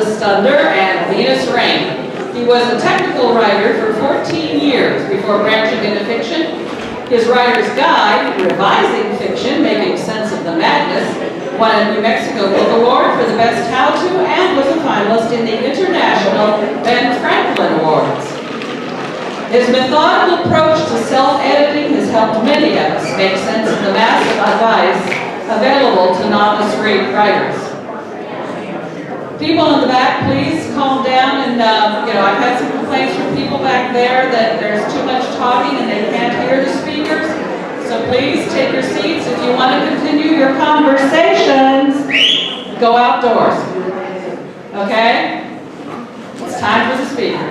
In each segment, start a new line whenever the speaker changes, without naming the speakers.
Elizabeth Stunder and Venus Rain. He was a technical writer for 14 years before branching into fiction. His writer's guide, Revising Fiction, Making Sense of the Madness, won a New Mexico Book Award for the Best How-To and was a finalist in the International Ben Franklin Awards. His methodical approach to self-editing has helped many of us make sense of the massive advice available to novice writers. People in the back, please calm down. And I've had some complaints from people back there that there's too much talking and they can't hear the speakers. So please take your seats. If you want to continue your conversations, go outdoors. Okay? It's time for the speaker.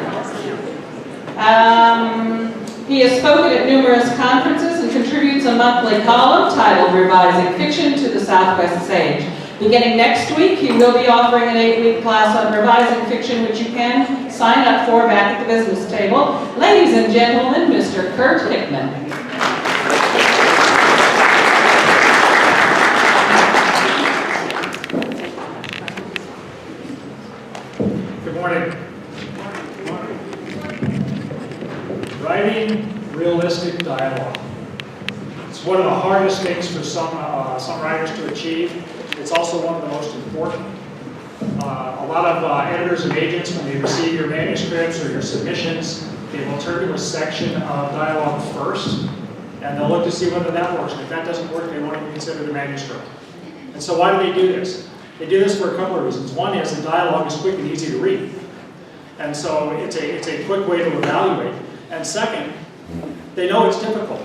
He has spoken at numerous conferences and contributes a monthly column titled Revising Fiction to the SouthWest Sage. Beginning next week, he will be offering an 8-week class on revising fiction, which you can sign up for back at the business table. Ladies and gentlemen, Mr. Kirt Hickman.
Good morning. Writing realistic dialogue. It's one of the hardest things for some writers to achieve. It's also one of the most important. A lot of editors and agents, when they receive your manuscripts or your submissions, they will turn to a section of dialogue first, and they'll look to see whether that works. And if that doesn't work, they won't even consider the manuscript. And so why do they do this? They do this for a couple of reasons. One is the dialogue is quick and easy to read. And so it's a quick way to evaluate. And second, they know it's difficult.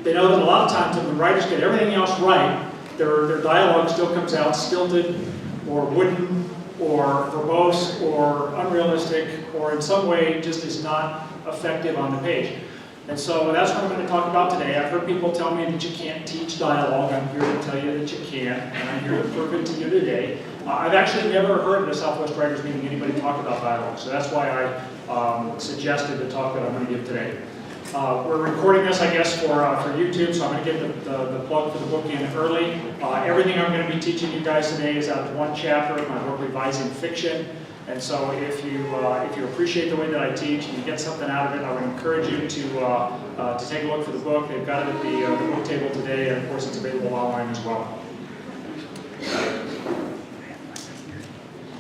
They know that a lot of times when writers get everything else right, their dialogue still comes out stilted or wooden or verbose or unrealistic or in some way just is not effective on the page. And so that's what I'm going to talk about today. I've heard people tell me that you can't teach dialogue. I'm here to tell you that you can, and I'm here to prove it to you today. I've actually never heard at a Southwest Writers meeting anybody talk about dialogue, so that's why I suggested the talk that I'm going to give today. We're recording this, I guess, for YouTube, so I'm going to get the plug for the book in early. Everything I'm going to be teaching you guys today is out of one chapter of my book, Revising Fiction. And so if you appreciate the way that I teach and you get something out of it, I would encourage you to take a look for the book. They've got it at the book table today, and of course it's available online as well.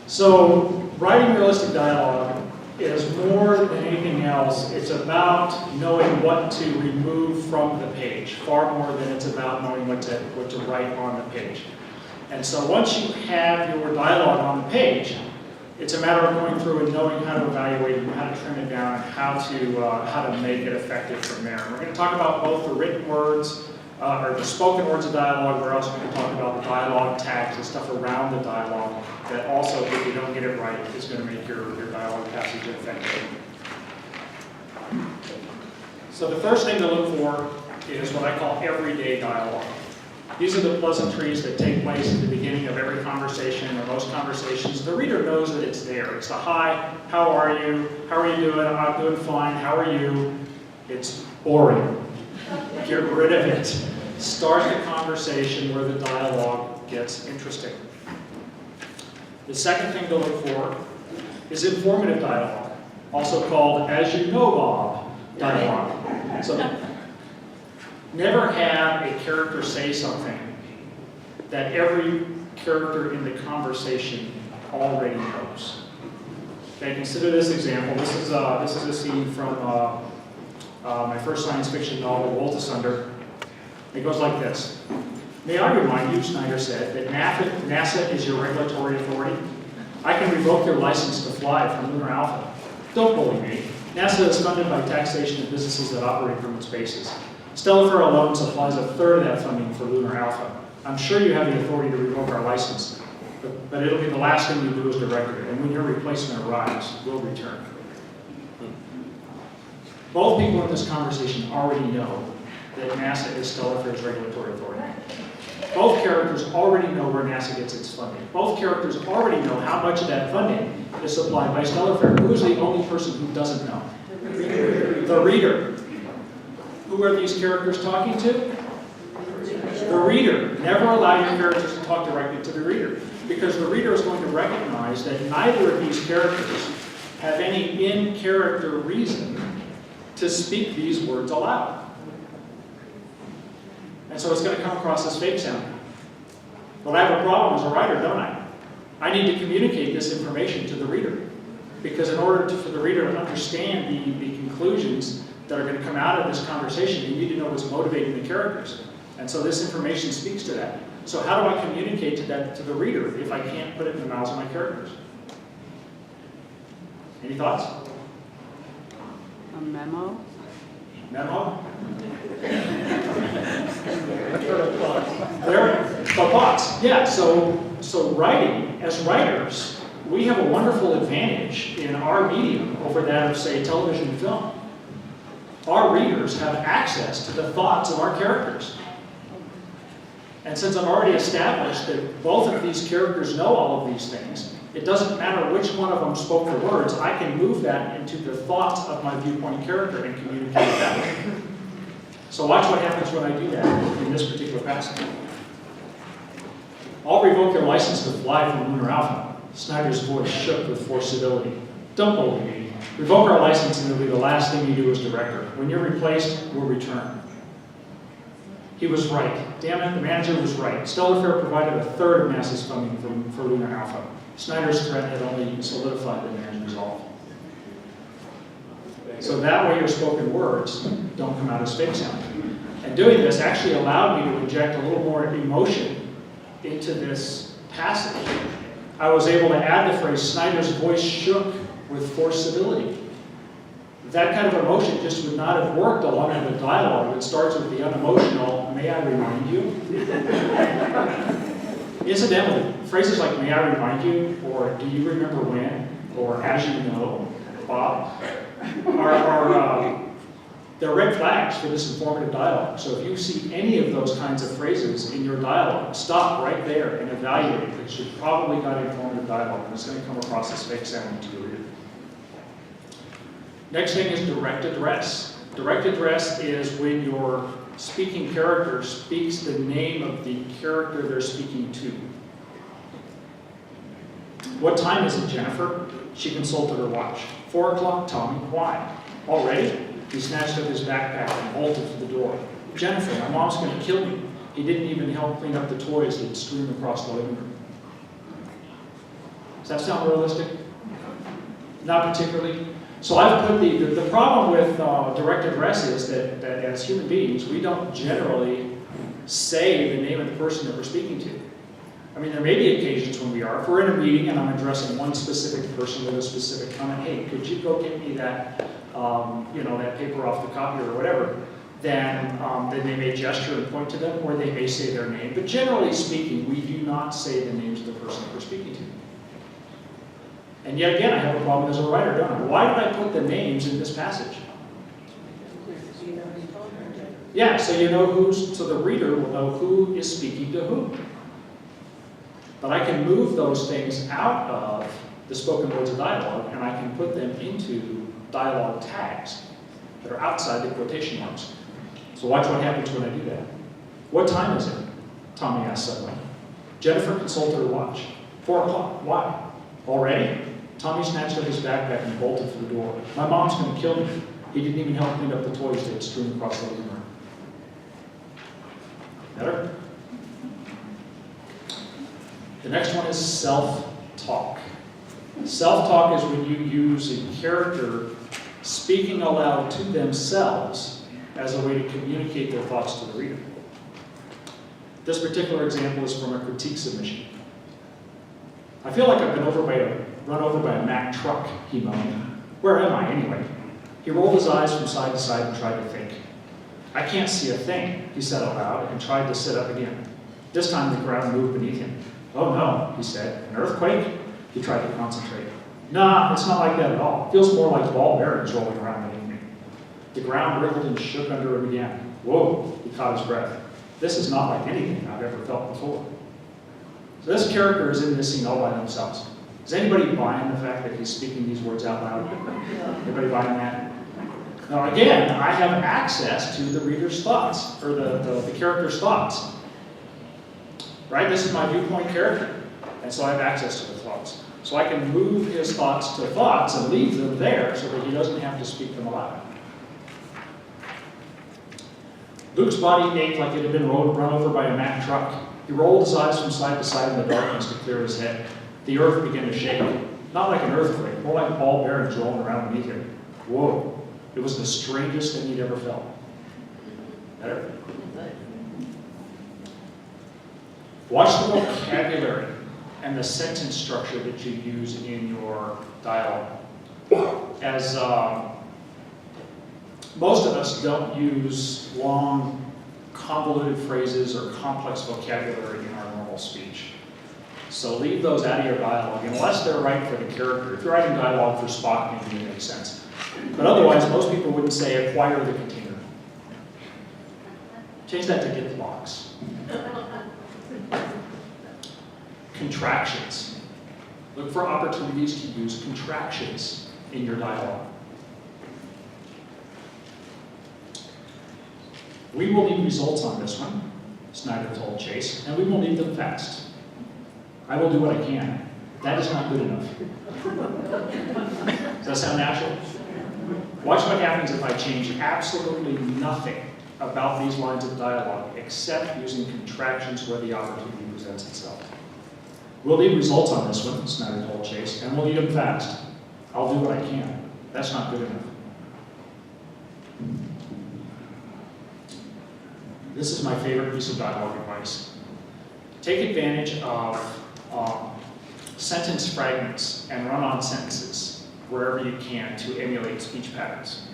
So writing realistic dialogue is more than anything else. It's about knowing what to remove from the page, far more than it's about knowing what to write on the page. And so once you have your dialogue on the page, it's a matter of going through and knowing how to evaluate it, how to trim it down, and how to make it effective from there. And we're going to talk about both the written words, or the spoken words of dialogue. We're also going to talk about the dialogue tags, the stuff around the dialogue that also, if you don't get it right, is going to make your dialogue passage effective. So the first thing to look for is what I call everyday dialogue. These are the pleasantries that take place at the beginning of every conversation or most conversations. The reader knows that it's there. It's the hi, how are you? How are you doing? I'm doing fine. How are you? It's boring. Get rid of it. Start the conversation where the dialogue gets interesting. The second thing to look for is informative dialogue, also called as you know, Bob dialogue. So never have a character say something that every character in the conversation already knows. Okay, consider this example. This is a scene from my first science fiction novel, Woltasunder. It goes like this. May I remind you, Snyder said, that NASA is your regulatory authority. I can revoke your license to fly from Lunar Alpha. Don't bully me. NASA is funded by taxation of businesses that operate from its bases. Stellarfair alone supplies a third of that funding for Lunar Alpha. I'm sure you have the authority to revoke our license, but it'll be the last thing you do as director, and when your replacement arrives, we'll return. Both people in this conversation already know that NASA is Stellarfair's regulatory authority. Both characters already know where NASA gets its funding. Both characters already know how much of that funding is supplied by Stellarfair. Who's the only person who doesn't know? The reader. Who are these characters talking to? The reader. Never allow your characters to talk directly to the reader. because the reader is going to recognize that neither of these characters have any in-character reason to speak these words aloud. And so it's going to come across as fake sounding. But I have a problem as a writer, don't I? I need to communicate this information to the reader. Because in order for the reader to understand the conclusions that are going to come out of this conversation, you need to know what's motivating the characters. And so this information speaks to that. So how do I communicate to the reader if I can't put it in the mouths of my characters? Any thoughts?
A memo?
Memo? There, but thoughts. Yeah, so writing, as writers, we have a wonderful advantage in our medium over that of, say, television and film. Our readers have access to the thoughts of our characters. And since I've already established that both of these characters know all of these things, it doesn't matter which one of them spoke the words, I can move that into the thoughts of my viewpoint character and communicate that way. So watch what happens when I do that in this particular passage. I'll revoke your license to fly from Lunar Alpha. Snyder's voice shook with forcibility. Don't bully me. Revoke our license and it'll be the last thing you do as director. When you're replaced, we'll return. He was right. Damn it, the manager was right. Stellar Fair provided a third of NASA's funding for Lunar Alpha. Snyder's threat had only solidified the man's resolve. So that way your spoken words don't come out as fake sounding. And doing this actually allowed me to inject a little more emotion into this passage. I was able to add the phrase, Snyder's voice shook with forcibility. That kind of emotion just would not have worked along with the dialogue that starts with the unemotional, may I remind you? Incidentally, phrases like may I remind you, or do you remember when, or as you know, Bob, they're red flags for this informative dialogue. So if you see any of those kinds of phrases in your dialogue, stop right there and evaluate it, because you've probably got informative dialogue and it's going to come across as fake sounding to the reader. Next thing is direct address. Direct address is when your speaking character speaks the name of the character they're speaking to. What time is it, Jennifer? She consulted her watch. 4 o'clock, Tommy. Why? Already? He snatched up his backpack and bolted for the door. Jennifer, my mom's going to kill me. He didn't even help clean up the toys that strewn across the living room. Does that sound realistic? Not particularly. So I've put the problem with direct address is that as human beings, we don't generally say the name of the person that we're speaking to. I mean, there may be occasions when we are. If we're in a meeting and I'm addressing one specific person with a specific comment, hey, could you go get me that, that paper off the copier or whatever, then they may gesture and point to them, or they may say their name. But generally speaking, we do not say the names of the person that we're speaking to. And yet again, I have a problem as a writer, don't I? Why did I put the names in this passage? Yeah, so so the reader will know who is speaking to whom. But I can move those things out of the spoken words of dialogue, and I can put them into dialogue tags that are outside the quotation marks. So watch what happens when I do that. What time is it? Tommy asked suddenly. Jennifer consulted her watch. 4 o'clock. Why? Already? Tommy snatched up his backpack and bolted for the door. My mom's going to kill me. He didn't even help clean up the toys that had strewn across the living room. Better? The next one is self-talk. Self-talk is when you use a character speaking aloud to themselves as a way to communicate their thoughts to the reader. This particular example is from a critique submission. I feel like I've been run over by a Mack truck, he moaned. Where am I, anyway? He rolled his eyes from side to side and tried to think. I can't see a thing, he said aloud, and tried to sit up again. This time the ground moved beneath him. Oh no, he said. An earthquake? He tried to concentrate. Nah, it's not like that at all. It feels more like ball bearings rolling around beneath me. The ground wriggled and shook under him again. Whoa, he caught his breath. This is not like anything I've ever felt before. So this character is in this scene all by themselves. Is anybody buying the fact that he's speaking these words out loud? Anybody buying that? Now again, I have access to the reader's thoughts, or the character's thoughts. Right? This is my viewpoint character. And so I have access to the thoughts. So I can move his thoughts to thoughts and leave them there so that he doesn't have to speak them aloud. Luke's body ached like it had been run over by a Mack truck. He rolled his eyes from side to side in the darkness to clear his head. The earth began to shake. Not like an earthquake, more like ball bearings rolling around beneath him. Whoa. It was the strangest thing he'd ever felt. Better? Watch the vocabulary and the sentence structure that you use in your dialogue. As most of us don't use long, convoluted phrases or complex vocabulary in our normal speech. So leave those out of your dialogue, unless they're right for the character. If you're writing dialogue for Spock, maybe it makes sense. But otherwise, most people wouldn't say acquire the container. Change that to get the box. Contractions. Look for opportunities to use contractions in your dialogue. We will need results on this one, Snyder told Chase, and we will need them fast. I will do what I can. That is not good enough. Does that sound natural? Watch what happens if I change absolutely nothing about these lines of dialogue except using contractions where the opportunity presents itself. We'll need results on this one, Snyder told Chase, and we'll need them fast. I'll do what I can. That's not good enough. This is my favorite piece of dialogue advice. Take advantage of sentence fragments and run-on sentences wherever you can to emulate speech patterns.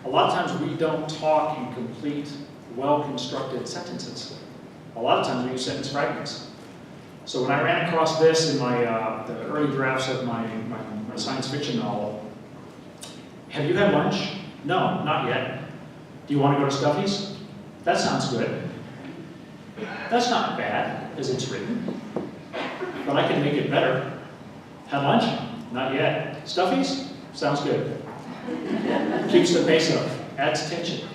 A lot of times we don't talk in complete, well-constructed sentences. A lot of times we use sentence fragments. So when I ran across this in my the early drafts of my science fiction novel, have you had lunch? No, not yet. Do you want to go to Stuffy's? That sounds good. That's not bad as it's written, but I can make it better. Had lunch? Not yet. Stuffy's? Sounds good. Keeps the pace up, adds tension.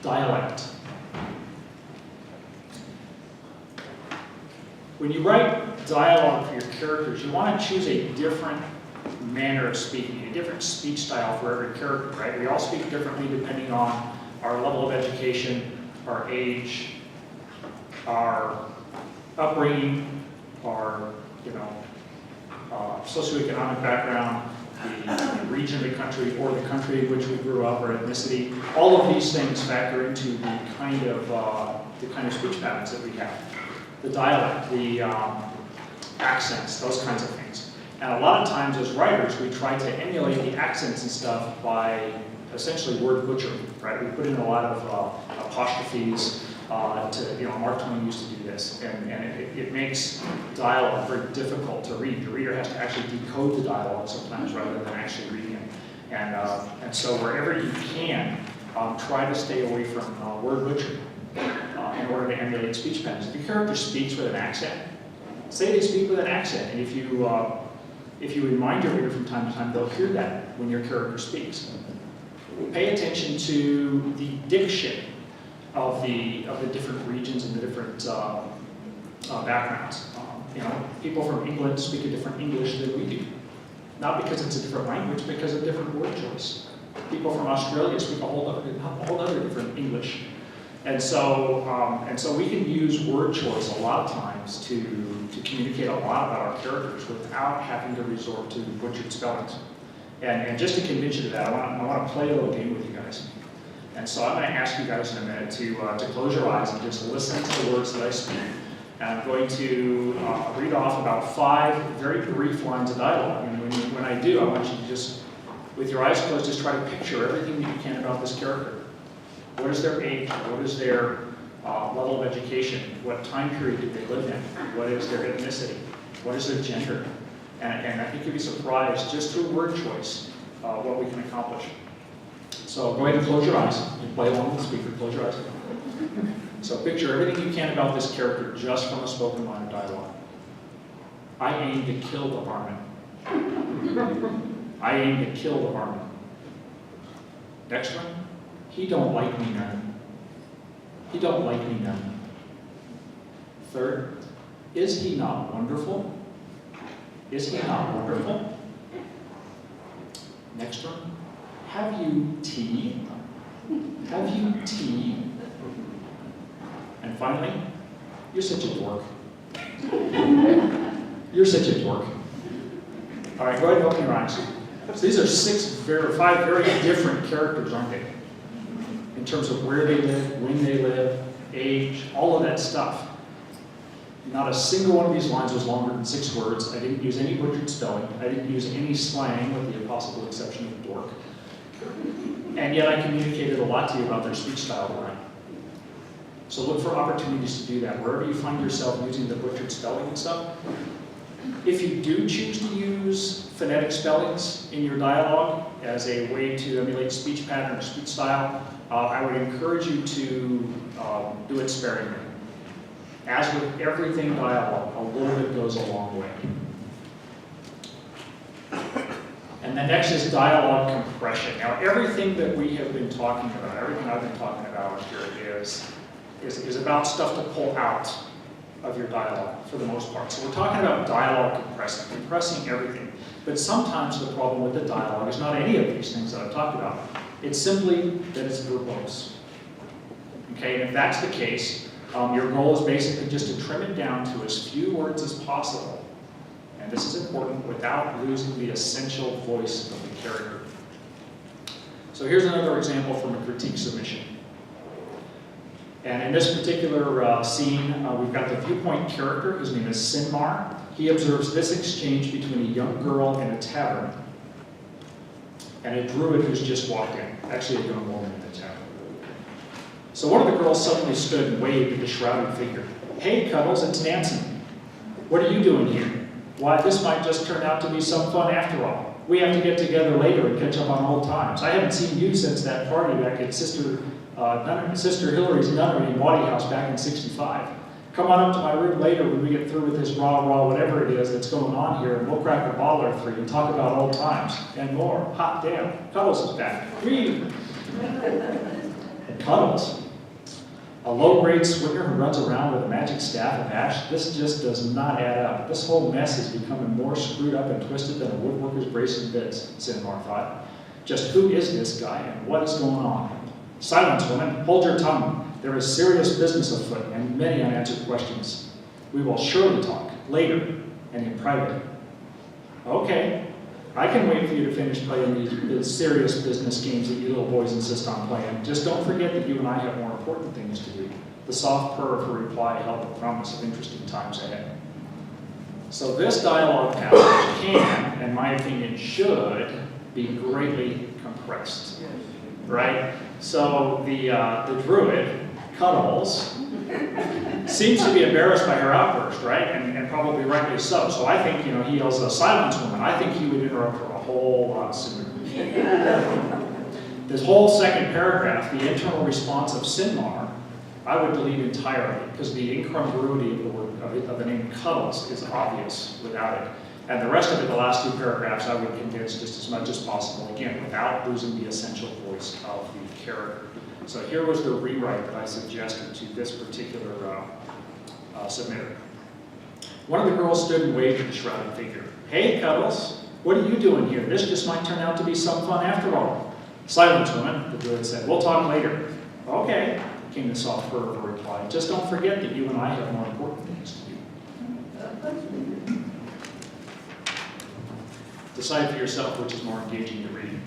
Dialect. When you write dialogue for your characters, you want to choose a different manner of speaking, a different speech style for every character, right? We all speak differently depending on our level of education, our age, our upbringing, our socioeconomic background, the region of the country or the country in which we grew up, or ethnicity. All of these things factor into the kind of speech patterns that we have. The dialect, the accents, those kinds of things. And a lot of times as writers, we try to emulate the accents and stuff by essentially word butchering, right? We put in a lot of apostrophes Mark Twain used to do this, and it makes dialogue very difficult to read. The reader has to actually decode the dialogue sometimes rather than actually reading it. And so wherever you can, try to stay away from word butchering in order to emulate speech patterns. If your character speaks with an accent, say they speak with an accent, and if you remind your reader from time to time, they'll hear that when your character speaks. Pay attention to the diction of the different regions and the different backgrounds. People from England speak a different English than we do. Not because it's a different language, because of different word choice. People from Australia speak a whole other different English. And so we can use word choice a lot of times to communicate a lot about our characters without having to resort to butchered spellings. And just to convince you of that, I want to play a little game with you guys. And so I'm going to ask you guys in a minute to close your eyes and just listen to the words that I speak. And I'm going to read off about 5 very brief lines of dialogue. And when I do, I want you to just, with your eyes closed, just try to picture everything that you can about this character. What is their age? What is their level of education? What time period did they live in? What is their ethnicity? What is their gender? And I think you'll be surprised, just through word choice, what we can accomplish. So go ahead and close your eyes. You play along with the speaker, close your eyes. So picture everything you can about this character just from a spoken line of dialogue. I aim to kill the varmint. I aim to kill the varmint. Next one. He don't like me none.
He don't like me none. Third, is he not wonderful? Is he not wonderful? Next one, have you tea? Have you tea? And finally, you're such a dork. You're such a dork. All right, go ahead and open your eyes. So these are five very different characters, aren't they? In terms of where they live, when they live, age, all of that stuff. Not a single one of these lines was longer than 6 words. I didn't use any butchered spelling. I didn't use any slang, with the possible exception of dork. And yet I communicated a lot to you about their speech style tonight. So look for opportunities to do that. Wherever you find yourself using the butchered spelling and stuff, if you do choose to use phonetic spellings in your dialogue as a way to emulate speech pattern or speech style, I would encourage you to do it sparingly. As with everything dialogue, a little bit goes a long way. And the next is dialogue compression. Now, everything that we have been talking about, everything I've been talking about here is about stuff to pull out of your dialogue for the most part. So we're talking about dialogue compressing everything. But sometimes the problem with the dialogue is not any of these things that I've talked about. It's simply that it's verbose. Okay, and if that's the case, your goal is basically just to trim it down to as few words as possible. And this is important without losing the essential voice of the character. So here's another example from a critique submission. And in this particular scene, we've got the viewpoint character. His name is Sinmar. He observes this exchange between a young girl in a tavern and a druid who's just walked in. Actually, a young woman in the tavern. So one of the girls suddenly stood and waved at the shrouded figure. "Hey, Cuddles, it's Nancy. What are you doing here? Why, this might just turn out to be some fun after all. We have to get together later and catch up on old times. I haven't seen you since that party back at Sister Hillary's nunnery in Waddy House back in '65. Come on up to my room later when we get through with this rah-rah whatever it is that's going on here, and we'll crack a bottle or 3 and talk about old times and more. Hot damn, Cuddles is back. Whee! Cuddles, a low-grade swinger who runs around with a magic staff of ash. This just does not add up. This whole mess is becoming more screwed up and twisted than a woodworker's brace and bits," Sinmar thought. "Just who is this guy and what is going on? Silence, woman, hold your tongue. There is serious business afoot and many unanswered questions. We will surely talk later and in private." "Okay, I can wait for you to finish playing these serious business games that you little boys insist on playing. Just don't forget that you and I have more important things to do." The soft purr of her reply held the promise of interesting times ahead. So this dialogue passage can, in my opinion, should be greatly compressed, right? So the druid, Cuddles, seems to be embarrassed by her outburst, right? And probably rightly so. So I think, he yells, "Silence, woman." I think he would interrupt her a whole lot sooner. This whole second paragraph, the internal response of Sinmar, I would delete entirely, because the incongruity of the name Cuddles is obvious without it. And the rest of it, the last 2 paragraphs, I would condense just as much as possible, again, without losing the essential voice of the character. So here was the rewrite that I suggested to this particular submitter. One of the girls stood and waved at the shrouded figure. "Hey, Cuddles, what are you doing here? This just might turn out to be some fun after all." "Silence, woman," the druid said. "We'll talk later." "Okay," came the soft purr of her reply. "Just don't forget that you and I have more important things to do." Decide for yourself which is more engaging to read.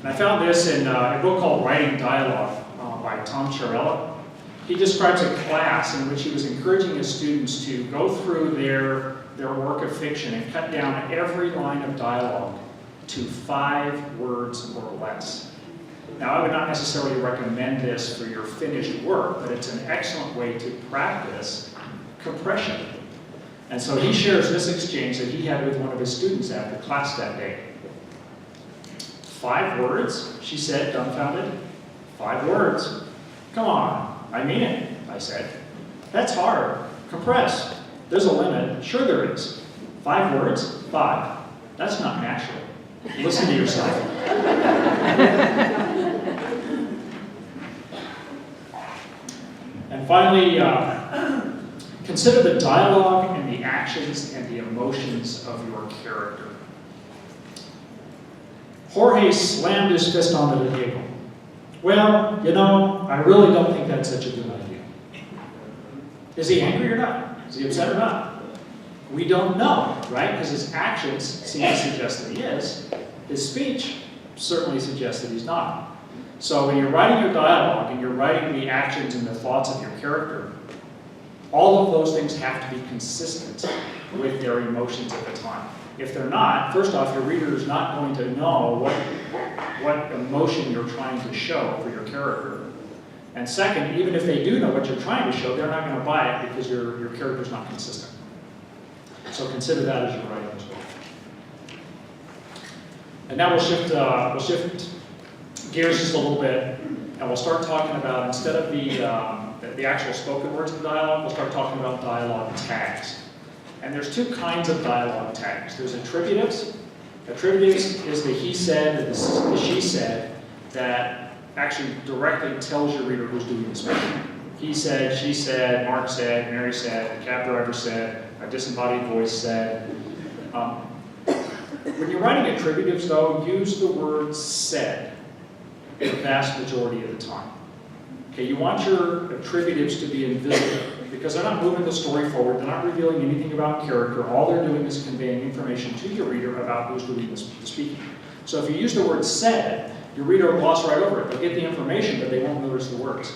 And I found this in a book called Writing Dialogue by Tom Chiarella. He describes a class in which he was encouraging his students to go through their work of fiction and cut down every line of dialogue to 5 words or less. Now, I would not necessarily recommend this for your finished work, but it's an excellent way to practice compression. And so he shares this exchange that he had with one of his students after class that day. 5 words, she said, dumbfounded. 5 words. "Come on, I mean it," I said. "That's hard. Compress. There's a limit. Sure there is. 5 words? 5. That's not natural. Listen to yourself." And finally, consider the dialogue and the actions and the emotions of your character. Jorge slammed his fist onto the table. Well, you know, I really don't think that's such a good idea. Is he angry or not? Is he upset or not? We don't know, right? Because his actions seem to suggest that he is. His speech certainly suggests that he's not. So when you're writing your dialogue and you're writing the actions and the thoughts of your character, all of those things have to be consistent with their emotions at the time. If they're not, first off, your reader is not going to know what emotion you're trying to show for your character. And second, even if they do know what you're trying to show, they're not going to buy it because your character's not consistent. So consider that as you're writing as well. And now we'll shift gears just a little bit, and we'll start talking about, instead of the actual spoken words of the dialogue, we'll start talking about dialogue tags. And there's two kinds of dialogue tags. There's attributives. Attributives is the he said and the she said that actually directly tells your reader who's doing the speaking. He said, she said, Mark said, Mary said, the cab driver said, a disembodied voice said. When you're writing attributives, though, use the word said the vast majority of the time. Okay, you want your attributives to be invisible because they're not moving the story forward, they're not revealing anything about character, all they're doing is conveying information to your reader about who's doing the speaking. So if you use the word said, your reader will gloss right over it. They'll get the information, but they won't notice the words.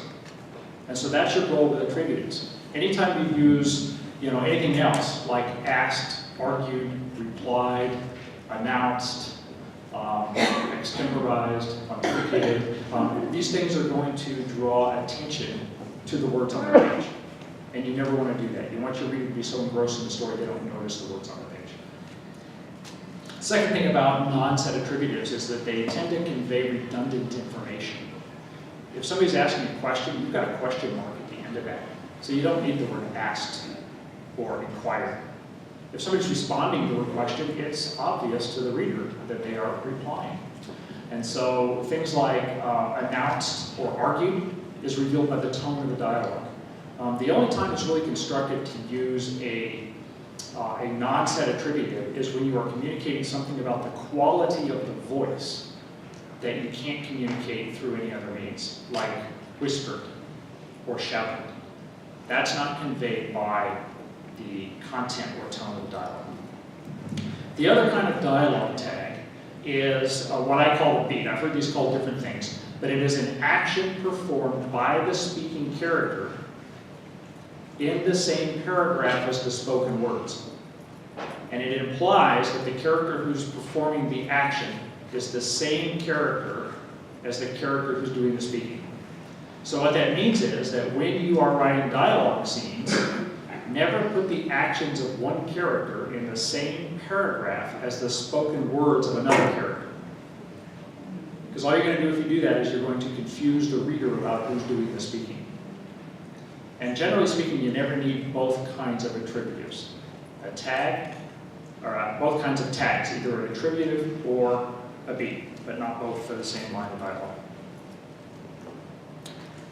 And so that's your goal with attributives. Anytime you use anything else, like asked, argued, replied, announced, extemporized, pontificated, these things are going to draw attention to the words on the page. And you never want to do that. You want your reader to be so engrossed in the story they don't notice the words on the page. Second thing about non-set attributives is that they tend to convey redundant information. If somebody's asking a question, you've got a question mark at the end of that. So you don't need the word asked or inquired. If somebody's responding to a question, it's obvious to the reader that they are replying. And so things like announced or argued is revealed by the tone of the dialogue. The only time it's really constructive to use a non-set attributive is when you are communicating something about the quality of the voice that you can't communicate through any other means, like whispered or shouted. That's not conveyed by the content or tone of the dialogue. The other kind of dialogue tag is what I call a beat. I've heard these called different things, but it is an action performed by the speaking character in the same paragraph as the spoken words. And it implies that the character who's performing the action is the same character as the character who's doing the speaking. So what that means is that when you are writing dialogue scenes, never put the actions of one character in the same paragraph as the spoken words of another character. Because all you're going to do if you do that is you're going to confuse the reader about who's doing the speaking. And generally speaking, you never need both kinds of attributives. A tag, or both kinds of tags, either an attributive or a beat, but not both for the same line of dialogue.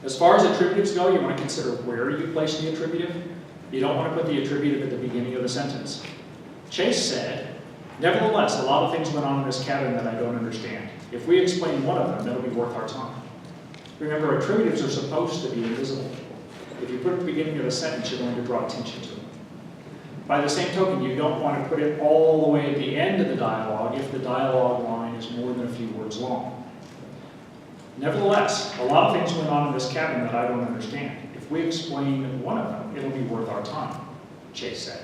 As far as attributives go, you want to consider where you place the attributive. You don't want to put the attributive at the beginning of the sentence. Chase said, nevertheless, a lot of things went on in this cabin that I don't understand. If we explain one of them, that'll be worth our time. Remember, attributives are supposed to be invisible. If you put it at the beginning of the sentence, you're going to draw attention to them. By the same token, you don't want to put it all the way at the end of the dialogue if the dialogue line is more than a few words long. Nevertheless, a lot of things went on in this cabin that I don't understand. If we explain one of them, it'll be worth our time, Chase said.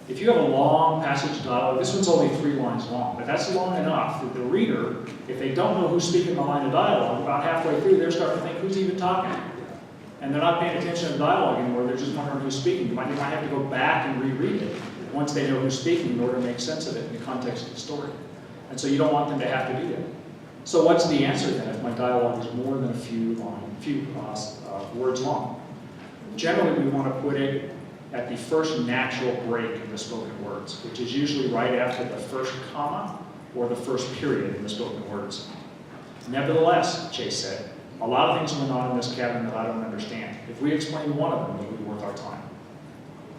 If you have a long passage dialogue, this one's only 3 lines long, but that's long enough that the reader, if they don't know who's speaking the line of dialogue, about halfway through, they're starting to think, who's even talking? And they're not paying attention to the dialogue anymore, they're just wondering who's speaking. They might have to go back and reread it once they know who's speaking in order to make sense of it in the context of the story. And so you don't want them to have to do that. So what's the answer then if my dialogue is more than a few words long? Generally, we want to put it at the first natural break in the spoken words, which is usually right after the first comma or the first period in the spoken words. Nevertheless, Chase said, A lot of things going on in this cabin that I don't understand. If we explain one of them, it would be worth our time.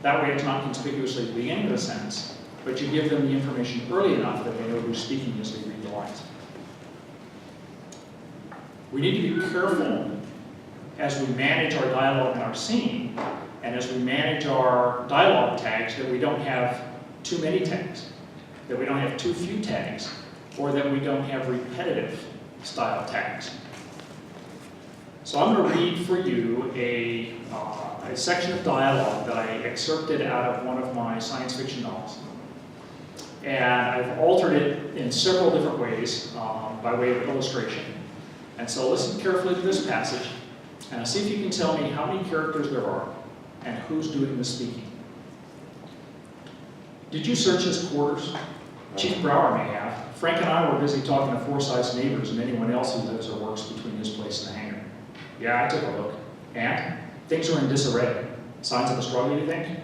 That way it's not conspicuously at the beginning of the sentence, but you give them the information early enough that they know who's speaking as they read the lines. We need to be careful as we manage our dialogue in our scene, and as we manage our dialogue tags, that we don't have too many tags, that we don't have too few tags, or that we don't have repetitive style tags. So I'm going to read for you a section of dialogue that I excerpted out of one of my science fiction novels. And I've altered it in several different ways by way of illustration. And so listen carefully to this passage, and see if you can tell me how many characters there are and who's doing the speaking. Did you search his quarters? Chief Brower may have. Frank and I were busy talking to Forsyth's neighbors and anyone else who lives or works between his place and the hangar. Yeah, I took a look. And? Things are in disarray. Signs of a struggle, you think?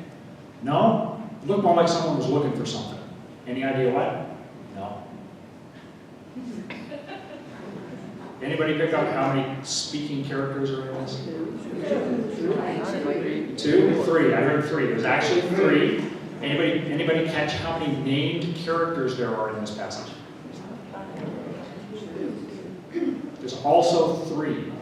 No? It looked more like someone was looking for something. Any idea what? No. Anybody pick up how many speaking characters are in this? 2? 3. I heard 3. There's actually 3. Anybody catch how many named characters there are in this passage? There's also 3.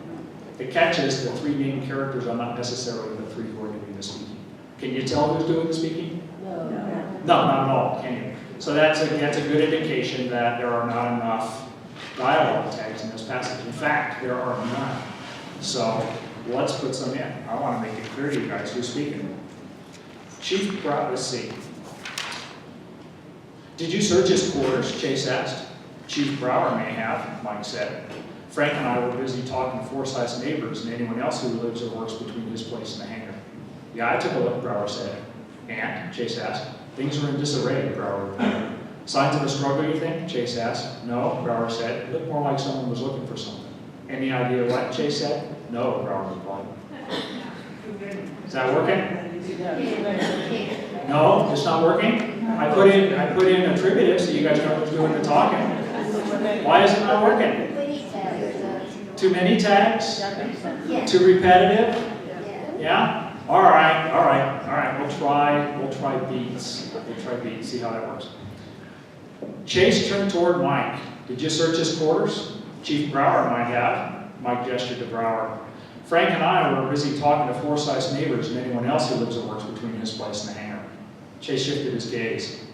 The catch is the 3 named characters are not necessarily the 3 who are doing the speaking. Can you tell who's doing the speaking?
No.
No, not at all, can you? So that's a good indication that there are not enough dialogue tags in this passage. In fact, there are none. So let's put some in. I want to make it clear to you guys who's speaking. Chief Brower, let's see. Did you search his quarters? Chase asked. Chief Brower may have, Mike said. Frank and I were busy talking to Forsyth's neighbors and anyone else who lives or works between his place and the hangar. Yeah, I took a look, Brower said. And? Chase asked. Things are in disarray, Brower replied. Signs of a struggle, you think? Chase asked. No, Brower said. It looked more like someone was looking for something. Any idea what? Chase said. No, Brower replied. Is that working? No, it's not working? I put in attributive so you guys know who's doing the talking. Why is it not working? Too many tags? Too repetitive? Yeah? All right. We'll try beats. See how that works. Chase turned toward Mike. Did you search his quarters? Chief Brower might have. Mike gestured to Brower. Frank and I were busy talking to Forsyth's neighbors and anyone else who lives or works between his place and the hangar. Chase shifted his gaze.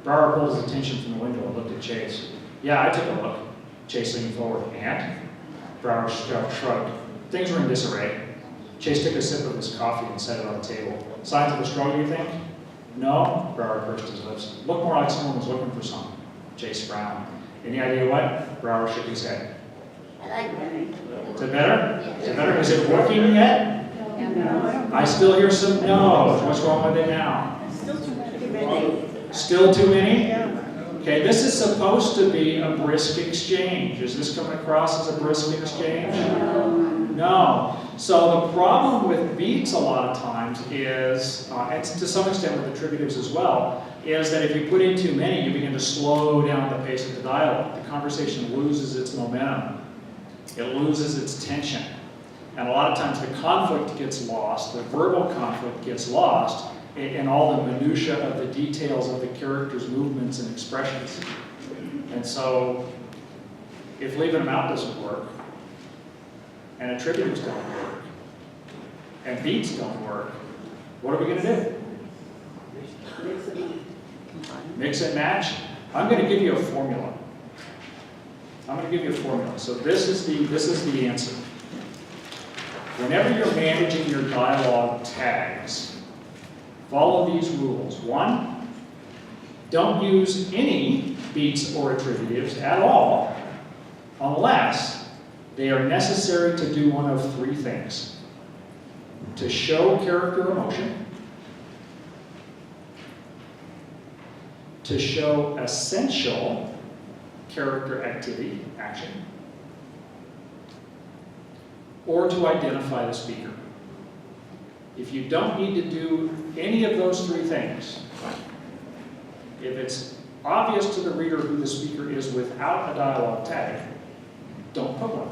Brower pulled his attention from the window and looked at Chase. Yeah, I took a look. Chase leaned forward. And? Brower shrugged. Things were in disarray. Chase took a sip of his coffee and set it on the table. Signs of a struggle, you think? No. Brower pursed his lips. Looked more like someone was looking for something. Chase frowned. Any idea what? Brower shook his head.
I like that.
Is it better? Is it better? Is it working yet?
No.
I still hear some no's. What's wrong with it now? Still too many? Okay, this is supposed to be a brisk exchange. Is this coming across as a brisk exchange? No. So the problem with beats a lot of times is, and to some extent with attributives as well, is that if you put in too many, you begin to slow down the pace of the dialogue. The conversation loses its momentum. It loses its tension. And a lot of times the conflict gets lost, the verbal conflict gets lost in all the minutiae of the details of the characters' movements and expressions. And so, if leaving them out doesn't work, and attributives don't work, and beats don't work, what are we going to do? Mix and match? I'm going to give you a formula. So this is the answer. Whenever you're managing your dialogue tags, follow these rules. 1, don't use any beats or attributives at all unless they are necessary to do one of 3 things. To show character emotion, to show essential character activity, action, or to identify the speaker. If you don't need to do any of those 3 things, if it's obvious to the reader who the speaker is without a dialogue tag, don't put one.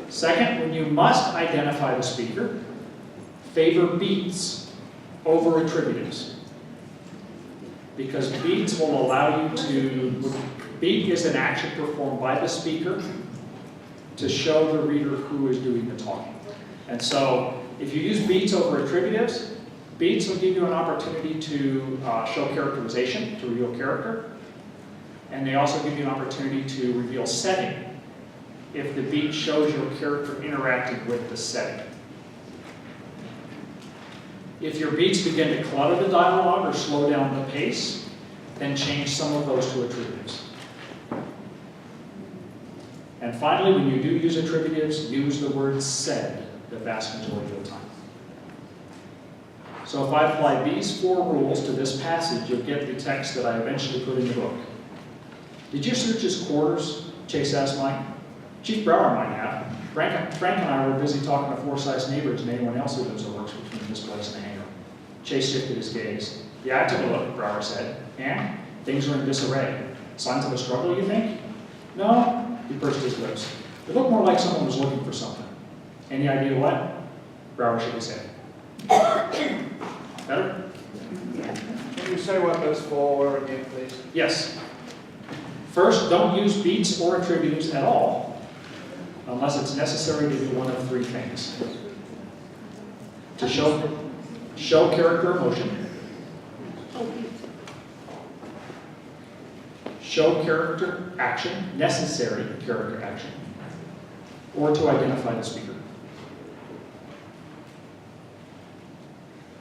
Second, when you must identify the speaker, favor beats over attributives. Because beats will allow you to, beat is an action performed by the speaker to show the reader who is doing the talking. And so, if you use beats over attributives, beats will give you an opportunity to show characterization, to reveal character, and they also give you an opportunity to reveal setting if the beat shows your character interacting with the setting. If your beats begin to clutter the dialogue or slow down the pace, then change some of those to attributives. And finally, when you do use attributives, use the word said the vast majority of the time. So if I apply these 4 rules to this passage, you'll get the text that I eventually put in the book. Did you search his quarters? Chase asked Mike. Chief Brower might have. Frank and I were busy talking to Forsyth's neighbors and anyone else who lives or works between this place and the hangar. Chase shifted his gaze. Yeah, I took a look, Brower said. And things are in disarray. Signs of a struggle, you think? No, he pursed his lips. It looked more like someone was looking for something. Any idea what? Brower shook his head. Better?
Can you say what those 4 were again, please?
Yes. First, don't use beats or attributives at all, unless it's necessary to do one of 3 things. To show character emotion, show character action, necessary character action, or to identify the speaker.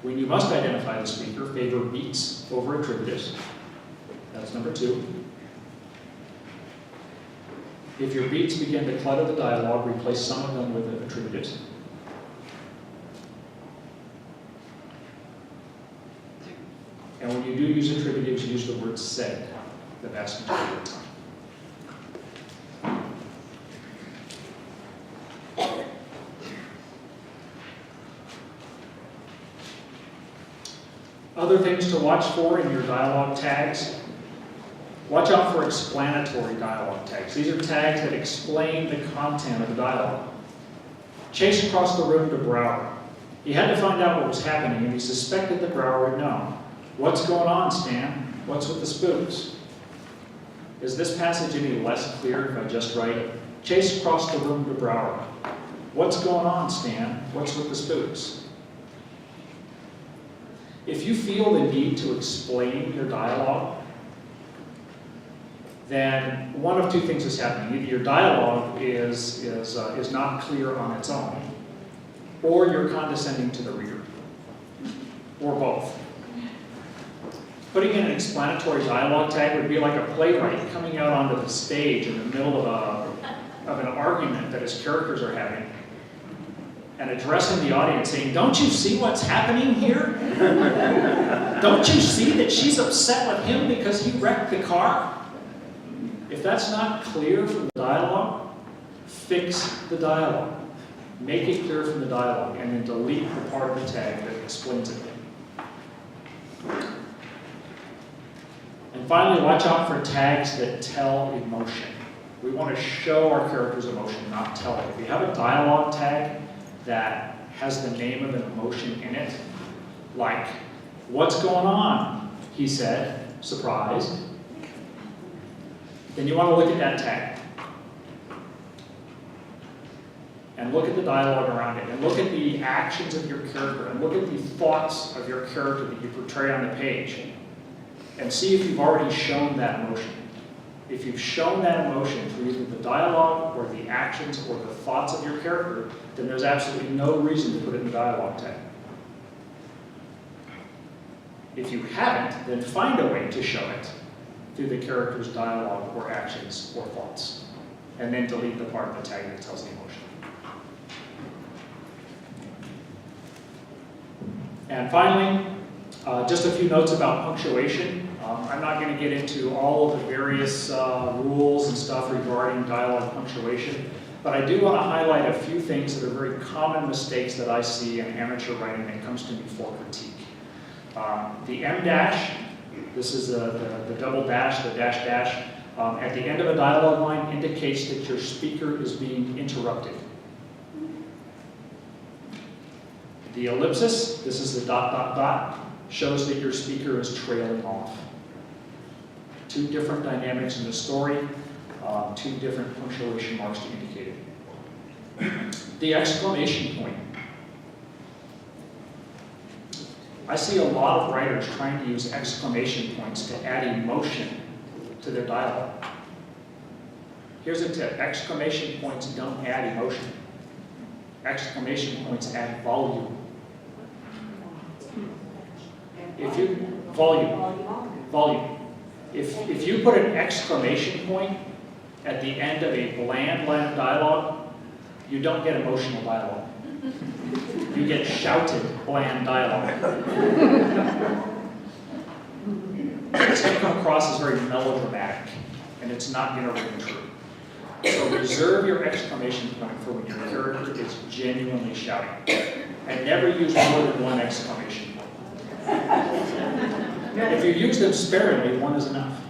When you must identify the speaker, favor beats over attributives. That's number 2. If your beats begin to clutter the dialogue, replace some of them with attributives. And when you do use attributives, use the word said the vast majority of the time. Other things to watch for in your dialogue tags. Watch out for explanatory dialogue tags. These are tags that explain the content of the dialogue. Chase across the room to Brower. He had to find out what was happening, and he suspected that Brower would know. What's going on, Stan? What's with the spooks? Is this passage any less clear if I just write, Chase across the room to Brower. What's going on, Stan? What's with the spooks? If you feel the need to explain your dialogue, then one of 2 things is happening. Either your dialogue is not clear on its own, or you're condescending to the reader, or both. Putting in an explanatory dialogue tag would be like a playwright coming out onto the stage in the middle of an argument that his characters are having, and addressing the audience saying, "Don't you see what's happening here? Don't you see that she's upset with him because he wrecked the car?" If that's not clear from the dialogue, fix the dialogue. Make it clear from the dialogue, and then delete the part of the tag that explains it. And finally, watch out for tags that tell emotion. We want to show our character's emotion, not tell it. If you have a dialogue tag that has the name of an emotion in it, like, "What's going on?" he said, surprised. Then you want to look at that tag. And look at the dialogue around it. And look at the actions of your character. And look at the thoughts of your character that you portray on the page. And see if you've already shown that emotion. If you've shown that emotion through either the dialogue or the actions or the thoughts of your character, then there's absolutely no reason to put it in the dialogue tag. If you haven't, then find a way to show it through the character's dialogue or actions or thoughts. And then delete the part of the tag that tells the emotion. And finally, just a few notes about punctuation. I'm not going to get into all of the various rules and stuff regarding dialogue punctuation, but I do want to highlight a few things that are very common mistakes that I see in amateur writing that comes to me for critique. The M dash, this is the double dash, the dash dash, at the end of a dialogue line indicates that your speaker is being interrupted. The ellipsis, this is the dot, dot, dot, shows that your speaker is trailing off. Two different dynamics in the story, two different punctuation marks to indicate it. The exclamation point. I see a lot of writers trying to use exclamation points to add emotion to their dialogue. Here's a tip, exclamation points don't add emotion. Exclamation points add volume. Volume. If you put an exclamation point at the end of a bland line of dialogue, you don't get emotional dialogue. You get shouted, bland dialogue. It's going to come across as very melodramatic, and it's not going to ring true. So reserve your exclamation point for when your character is genuinely shouting. And never use more than one exclamation point. If you use them sparingly, one is enough.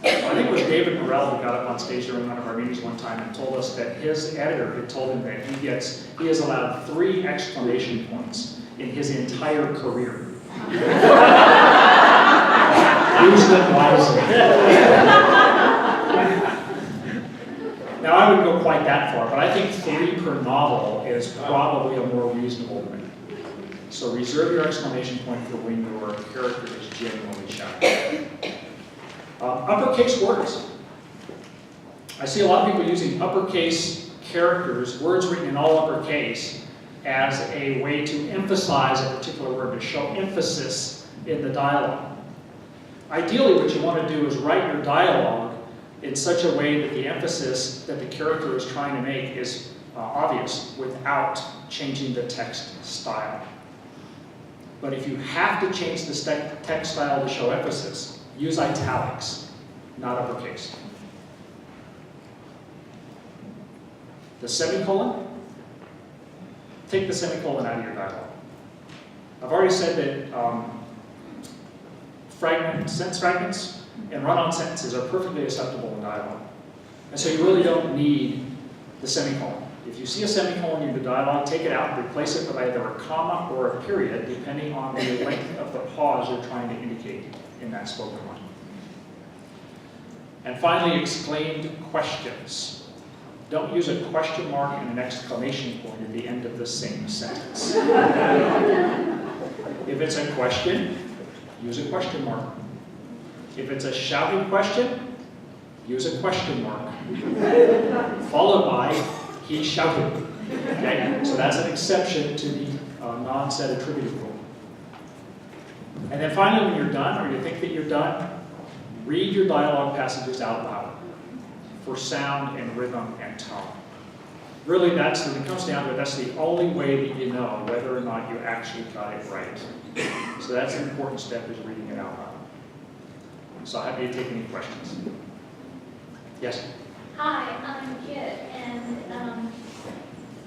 I think it was David Morrell who got up on stage during one of our meetings one time and told us that his editor had told him that he has allowed 3 exclamation points in his entire career. Use them wisely. Now I wouldn't go quite that far, but I think 3 per novel is probably a more reasonable limit. So reserve your exclamation point for when your character is genuinely shouting. Uppercase words. I see a lot of people using uppercase characters, words written in all uppercase, as a way to emphasize a particular word, to show emphasis in the dialogue. Ideally, what you want to do is write your dialogue in such a way that the emphasis that the character is trying to make is obvious without changing the text style. But if you have to change the text style to show emphasis, use italics, not uppercase. The semicolon, take the semicolon out of your dialogue. I've already said that sentence fragments and run-on sentences are perfectly acceptable in dialogue. And so you really don't need the semicolon. If you see a semicolon in the dialogue, take it out and replace it with either a comma or a period, depending on the length of the pause you're trying to indicate in that spoken line. And finally, exclaimed questions. Don't use a question mark and an exclamation point at the end of the same sentence. If it's a question, use a question mark. If it's a shouting question, use a question mark. Followed by, he shouted. Okay? So that's an exception to the non-set attributive rule. And then finally, when you're done, or you think that you're done, read your dialogue passages out loud for sound and rhythm and tone. Really, when it comes down to it, that's the only way that you know whether or not you actually got it right. So that's an important step, is reading it out loud. So happy to take any questions. Yes?
Hi, I'm Kirt, and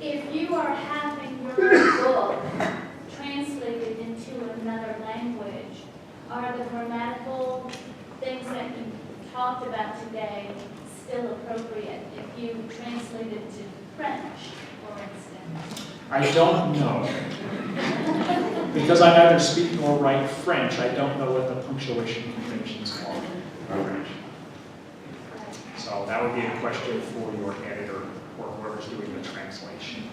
if you are having your book translated into another language, are the grammatical things that you talked about today still appropriate if you translated to French, for instance?
I don't know. Because I neither speak nor write French, I don't know what the punctuation conventions are in French. So that would be a question for your editor or whoever's doing the translation.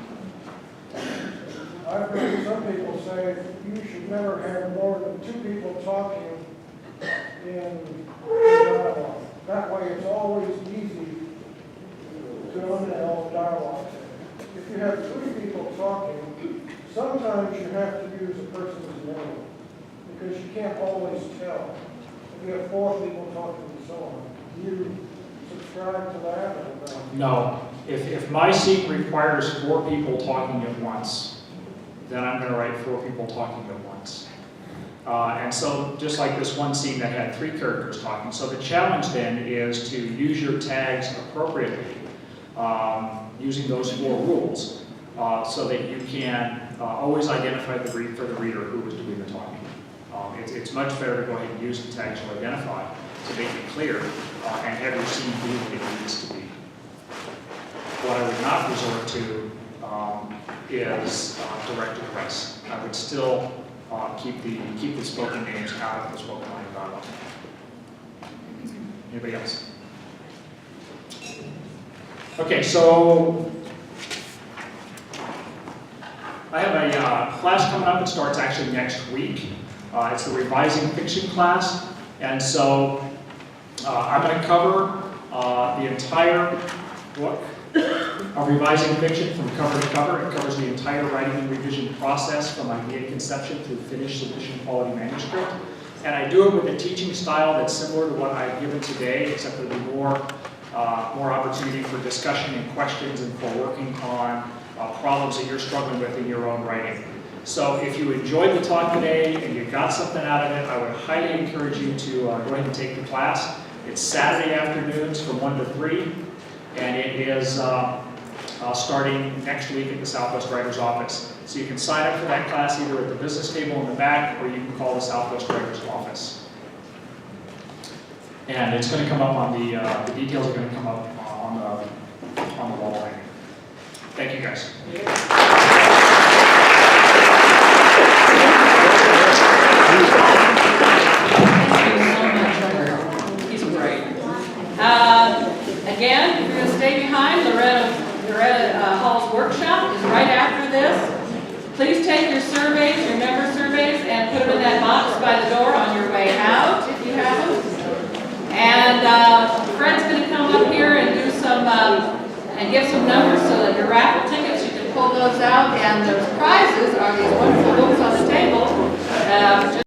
I've heard some people say you should never have more than 2 people talking in dialogue. That way it's always easy to understand dialogue. If you have 3 people talking, sometimes you have to use a person's name because you can't always tell. If you have 4 people talking and so on, do you subscribe to that or no?
No. If my scene requires 4 people talking at once, then I'm going to write 4 people talking at once. And so just like this one scene that had 3 characters talking, so the challenge then is to use your tags appropriately, using those 4 rules, so that you can always identify for the reader who is doing the talking. It's much better to go ahead and use the tags to identify, to make it clear, and have your scene be what it needs to be. What I would not resort to is direct address. I would still keep the spoken names out of the spoken line dialogue. Anybody else? Okay, so I have a class coming up. It starts actually next week. It's the revising fiction class, and so I'm going to cover the entire book of revising fiction from cover to cover. It covers the entire writing and revision process from idea conception through finished submission quality manuscript. And I do it with a teaching style that's similar to what I've given today, except there'll be more opportunity for discussion and questions and for working on problems that you're struggling with in your own writing. So if you enjoyed the talk today and you got something out of it, I would highly encourage you to go ahead and take the class. It's Saturday afternoons from 1 to 3, and it is starting next week at the Southwest Writers Office. So you can sign up for that class either at the business table in the back, or you can call the Southwest Writers Office. And it's going to come up on the details are going to come up on the wall hanging. Thank you, guys.
He's great. Again, if you're going to stay behind, Loretta Hall's workshop is right after this. Please take your surveys, your member surveys, and put them in that box by the door on your way out, if you have them. And Fred's going to come up here and do some, and give some numbers so that your raffle tickets, you can pull those out. And those prizes are these wonderful books on the table.